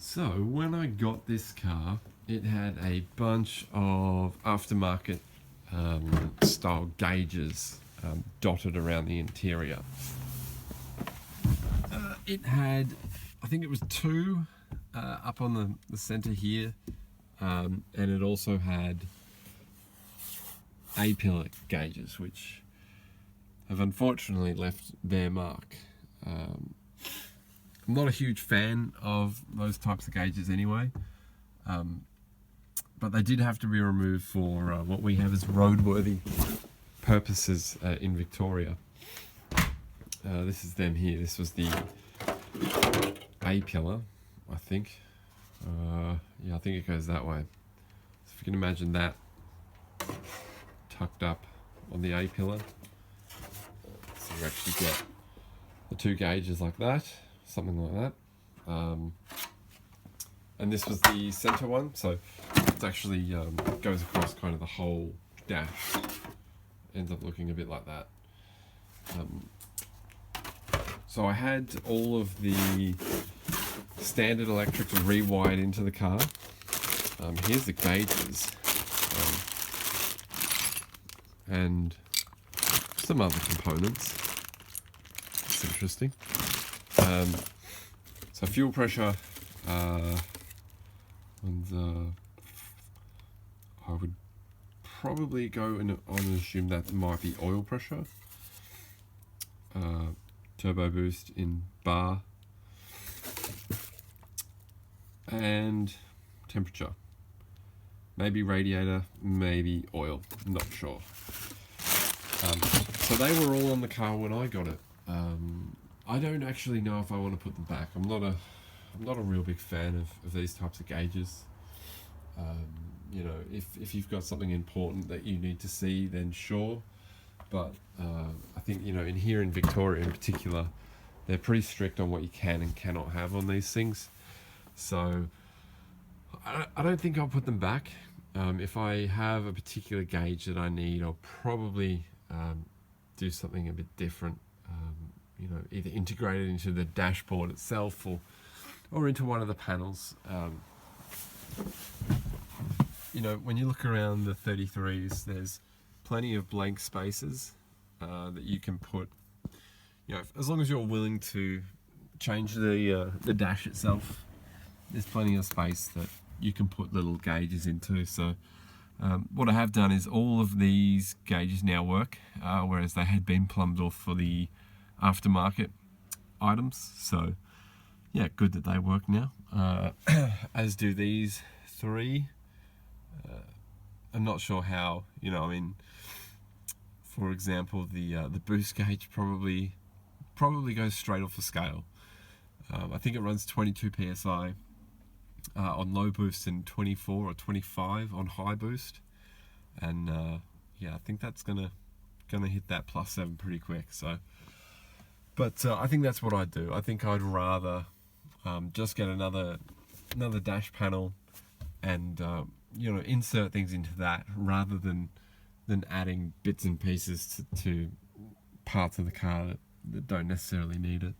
So when I got this car, it had a bunch of aftermarket style gauges dotted around the interior. It had, I think it was two up on the center here, and it also had A-pillar gauges, which have unfortunately left their mark. I'm not a huge fan of those types of gauges anyway, but they did have to be removed for what we have as roadworthy purposes in Victoria. This is them here. This was the A-pillar, I think. Yeah, I think it goes that way. So if you can imagine that tucked up on the A-pillar. So you actually get the two gauges like that, something like that. And this was the center one, so it's actually goes across kind of the whole dash. Ends up looking a bit like that. So I had all of the standard electrics rewired into the car. Here's the gauges. And some other components. It's interesting. So fuel pressure, and I would probably go on and assume that might be oil pressure. Turbo boost in bar, and temperature. Maybe radiator, maybe oil, I'm not sure. So they were all on the car when I got it. I don't actually know if I want to put them back. I'm not a real big fan of these types of gauges. You know, if you've got something important that you need to see, then sure. But I think, you know, here in Victoria in particular, they're pretty strict on what you can and cannot have on these things. So I don't think I'll put them back. If I have a particular gauge that I need, I'll probably do something a bit different. You know, either integrate it into the dashboard itself or into one of the panels. You know, when you look around the 33s, there's plenty of blank spaces that you can put. You know, as long as you're willing to change the dash itself, there's plenty of space that you can put little gauges into. So what I have done is all of these gauges now work, whereas they had been plumbed off for the aftermarket items. So yeah, good that they work now. As do these three. I'm not sure how, you know, I mean, for example, the boost gauge probably goes straight off the scale. I think it runs 22 psi on low boost and 24 or 25 on high boost, and yeah, I think that's gonna hit that +7 pretty quick. So, but I think that's what I'd do. I think I'd rather just get another dash panel and you know, insert things into that rather than adding bits and pieces to parts of the car that don't necessarily need it.